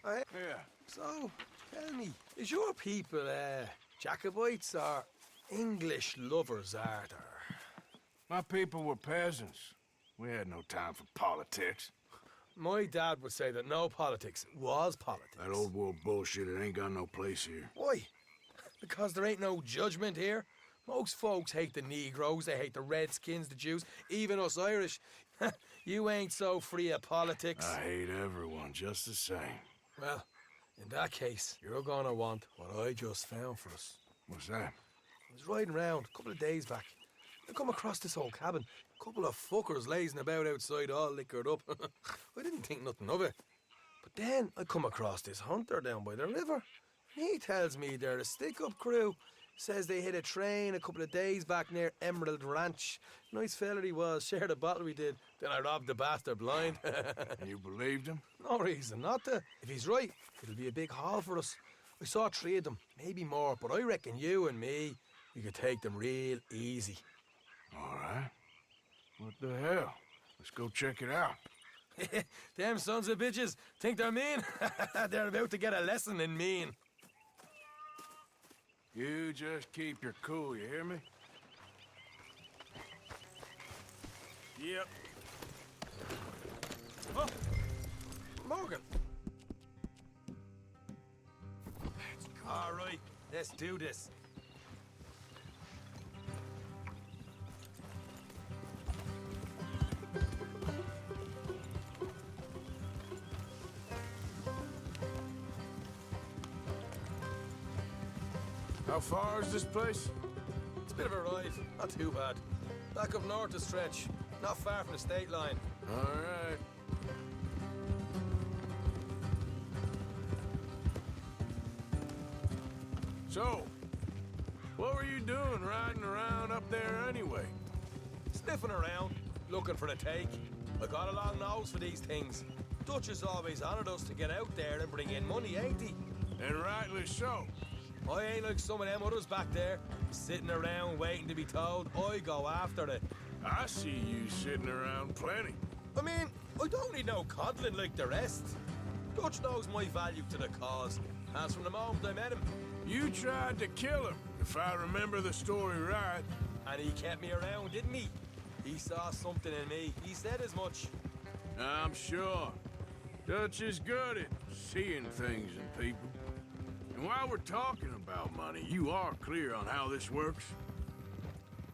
Yeah. So, tell me, is your people, Jacobites or English lovers, Arthur? My people were peasants. We had no time for politics. My dad would say that no politics was politics. That old world bullshit, it ain't got no place here. Why? Because there ain't no judgment here. Most folks hate the Negroes, they hate the Redskins, the Jews, even us Irish. You ain't so free of politics. I hate everyone just the same. Well, in that case, you're gonna want what I just found for us. What's that? I was riding around a couple of days back. I come across this old cabin. A couple of fuckers lazing about outside all liquored up. I didn't think nothing of it. But then I come across this hunter down by the river. And he tells me they're a stick-up crew. Says they hit a train a couple of days back near Emerald Ranch. Nice fella he was, shared a bottle we did. Then I robbed the bastard blind. You believed him? No reason not to. If he's right, it'll be a big haul for us. I saw 3 of them, maybe more, but I reckon you and me, we could take them real easy. All right. What the hell? Let's go check it out. Them sons of bitches think they're mean. They're about to get a lesson in mean. You just keep your cool, you hear me? Yep. Oh, Morgan. All right, let's do this. How far is this place? It's a bit of a ride, not too bad. Back up north a stretch, not far from the state line. All right. So, what were you doing riding around up there anyway? Sniffing around, looking for a take. I got a long nose for these things. Dutch has always honoured us to get out there and bring in money, ain't he? And rightly so. I ain't like some of them others back there, sitting around waiting to be told. I go after it. I see you sitting around plenty. I mean, I don't need no coddling like the rest. Dutch knows my value to the cause, as from the moment I met him. You tried to kill him, if I remember the story right. And he kept me around, didn't he? He saw something in me. He said as much. I'm sure. Dutch is good at seeing things in people. And while we're talking about money, you are clear on how this works.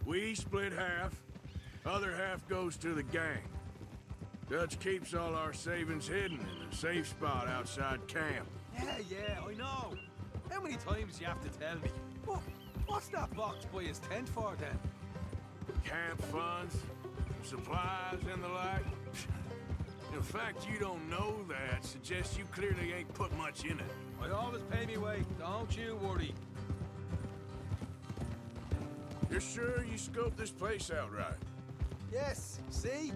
We split half, other half goes to the gang. Dutch keeps all our savings hidden in a safe spot outside camp. Yeah, I know. How many times do you have to tell me? What's that box by his tent for then? Camp funds, supplies, and the like. In fact, you don't know that suggests you clearly ain't put much in it. I always pay me way, don't you worry. You're sure you scoped this place out right? Yes, see?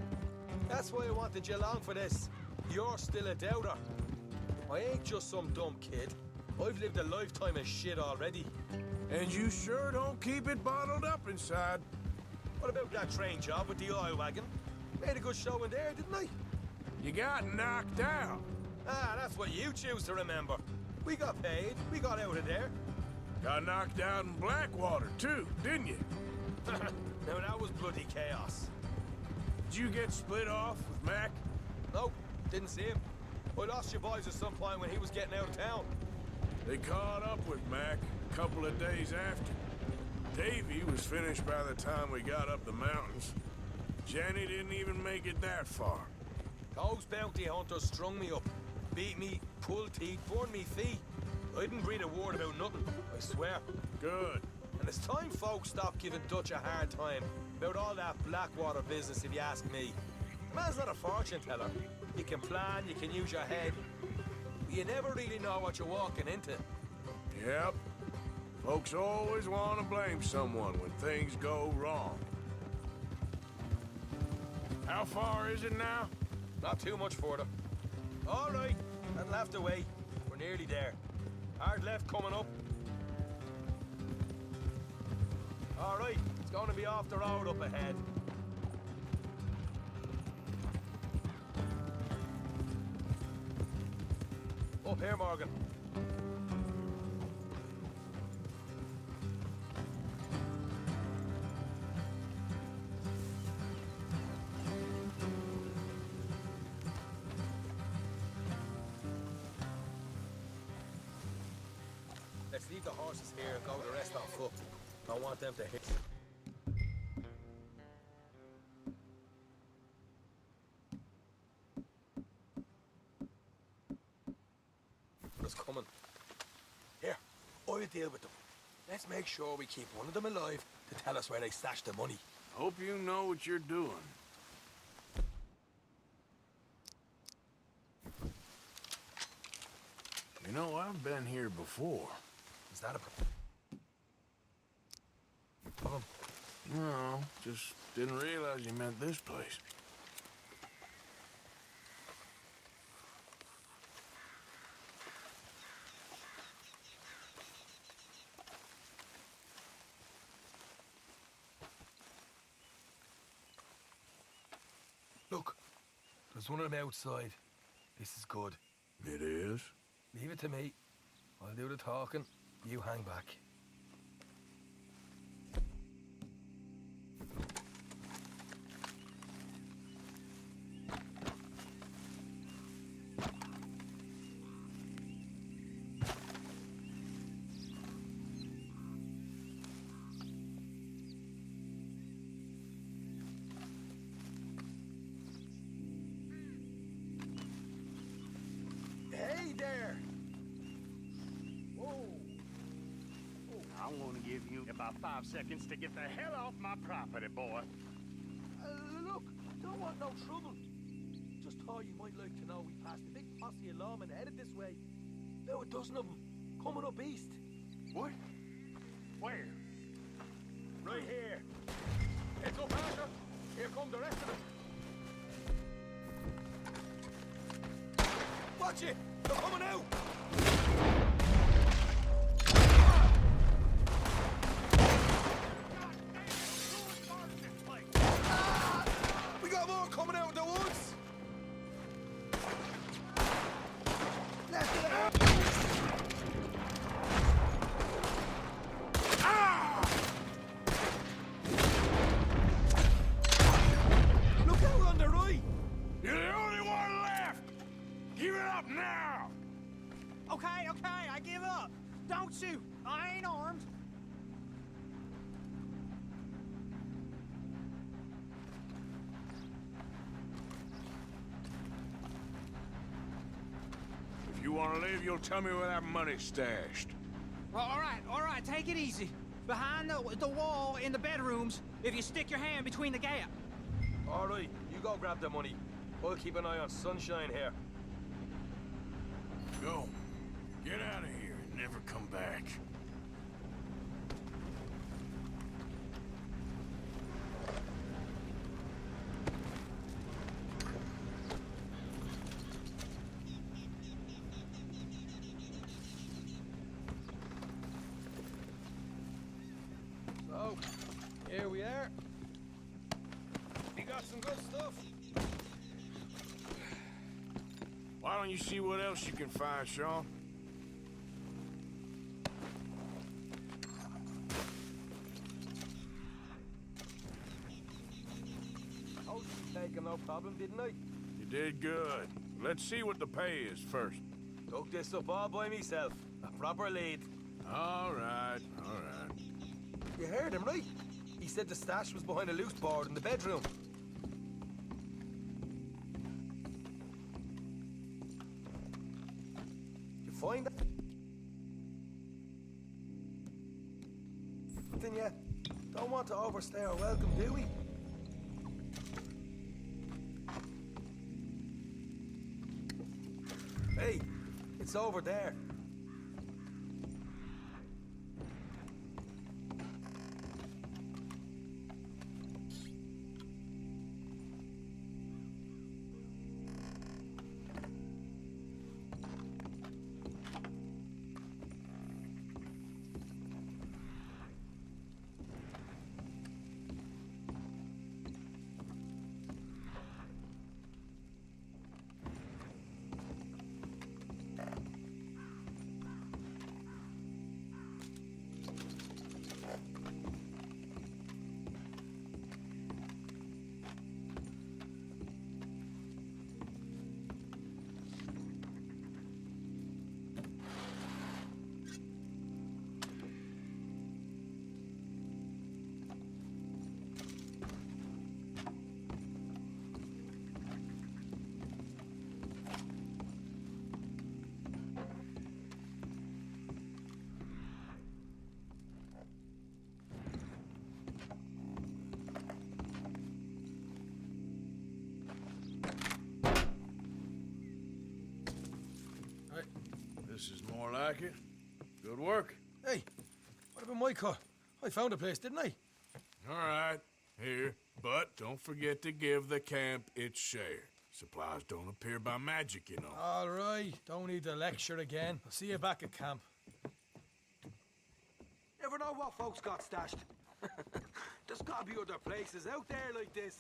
That's why I wanted you along for this. You're still a doubter. I ain't just some dumb kid. I've lived a lifetime of shit already. And you sure don't keep it bottled up inside. What about that train job with the oil wagon? Made a good show in there, didn't I? You got knocked out. Ah, that's what you choose to remember. We got paid. We got out of there. Got knocked out in Blackwater, too, didn't you? Now, that was bloody chaos. Did you get split off with Mac? Nope, didn't see him. I lost your boys at some point when he was getting out of town. They caught up with Mac a couple of days after. Davy was finished by the time we got up the mountains. Jenny didn't even make it that far. Those bounty hunters strung me up, beat me, pulled teeth, burned me feet. I didn't breathe a word about nothing, I swear. Good. And it's time folks stopped giving Dutch a hard time about all that Blackwater business, if you ask me. The man's not a fortune teller. You can plan, you can use your head. But you never really know what you're walking into. Yep. Folks always want to blame someone when things go wrong. How far is it now? Not too much further. All right, that'll have to wait. We're nearly there. Hard left coming up. All right, it's going to be off the road up ahead. Up here, Morgan. Let's leave the horses here and go the rest on foot. Don't want them to hit. What's coming? Here, I'll deal with them. Let's make sure we keep one of them alive to tell us where they stashed the money. Hope you know what you're doing. You know, I've been here before. Is that a problem? No, just didn't realize you meant this place. Look, there's one of them outside. This is good. It is? Leave it to me. I'll do the talking. You hang back. Hey there! Whoa! I'm gonna give you about 5 seconds to get the hell off my property, boy. Look, don't want no trouble. Just thought you might like to know we passed a big posse of lawmen headed this way. About a dozen of them, coming up east. What? Where? Right here. Heads up, Arthur. Here come the rest of them. Watch it! They're coming out! We got more coming out of the woods! Left it out! Look out on the right! You're the only one left! Give it up now! Okay, I give up. Don't shoot. I ain't armed. If you want to leave, you'll tell me where that money's stashed. Well, all right, take it easy. Behind the wall in the bedrooms, if you stick your hand between the gap. All right, you go grab the money. We'll keep an eye on Sunshine here. Go. Get out of here and never come back. So, here we are. We got some good stuff. Why don't you see what else you can find, Sean? I was taking no problem, didn't I? You did good. Let's see what the pay is first. Took this up all by myself. A proper lead. All right, all right. You heard him, right? He said the stash was behind a loose board in the bedroom. You find that? Nothing yet. Don't want to overstay our welcome, do we? Hey, it's over there. More like it. Good work. Hey, what about my cut? I found a place, didn't I? All right, here. But don't forget to give the camp its share. Supplies don't appear by magic, you know. All right, don't need the lecture again. I'll see you back at camp. Never know what folks got stashed. There's gotta be other places out there like this.